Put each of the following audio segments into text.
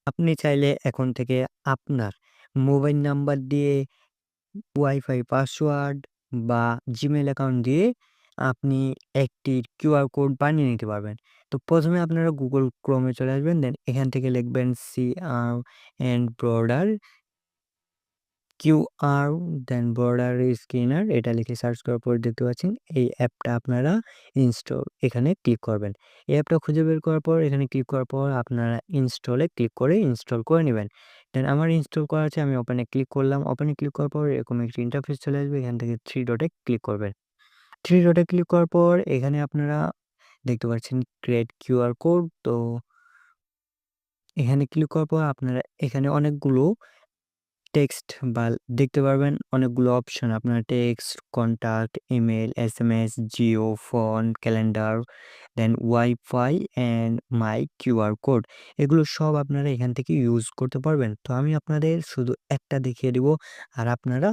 আপনি চাইলে এখন থেকে আপনার মোবাইল নাম্বার দিয়ে ওয়াইফাই পাসওয়ার্ড বা জিমেইল অ্যাকাউন্ট দিয়ে আপনি একটি কিউআর কোড বানিয়ে নিতে পারবেন। তো ১ম এ আপনারা Google Chrome এ চলে আসবেন। দেন এখান থেকে লিখবেন CR and border QR then border scanner এটা লিখে সার্চ করার পর দেখতে পাচ্ছেন এই অ্যাপটা আপনারা এখানে ক্লিক করবেন। এই অ্যাপটা খুঁজে বের করার পর এখানে ক্লিক করার পর আপনারা ইনস্টলে ক্লিক করে ইনস্টল করে নিবেন। দেন আমার ইনস্টল করা আছে আমি ওপেন এ ক্লিক করলাম। ওপেন এ ক্লিক করার পর এরকম একটি ইন্টারফেস চলে আসবে। এখান থেকে 3 ডটে ক্লিক করবেন। 3 ডটে ক্লিক করার পর এখানে আপনারা দেখতে পাচ্ছেন ক্রিয়েট কিউআর কোড। তো এখানে ক্লিক করার পর আপনারা এখানে অনেকগুলো টেক্সট বা দেখতে পারবেন অনেকগুলো অপশন আপনার text, contact, email, SMS, geo, phone, calendar, then wifi and my QR code. এগুলো সব আপনারা এখান থেকে ইউজ করতে পারবেন। তো আমি আপনাদের শুধু একটা দেখিয়ে দিব আর আপনারা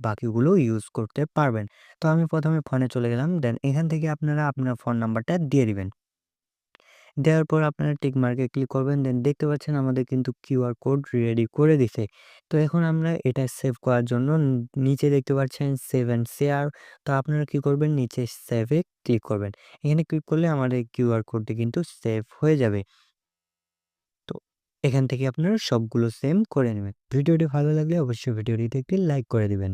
বাকিগুলো ইউজ করতে পারবেন। তো আমি ১ম এ ফোনে চলে গেলাম। দেন এখান থেকে আপনারা আপনার ফোন নাম্বারটা দিয়ে দিবেন। দেওয়ার পর আপনারা টিক মার্কে ক্লিক করবেন। দেন দেখতে পাচ্ছেন আমাদের কিন্তু কিউআর কোড রেডি করে দিছে। তো এখন আমরা এটা সেভ করার জন্য নিচে দেখতে পাচ্ছেন সেভ অ্যান্ড শেয়ার। তো আপনারা কি করবেন নিচে সেভ এ ক্লিক করবেন। এখানে ক্লিক করলে আমাদের কিউআর কোডটি কিন্তু সেভ হয়ে যাবে। তো এখান থেকে আপনারা সবগুলো সেম করে নেবেন। ভিডিওটি ভালো লাগলে অবশ্যই ভিডিওটিতে একটি লাইক করে দিবেন।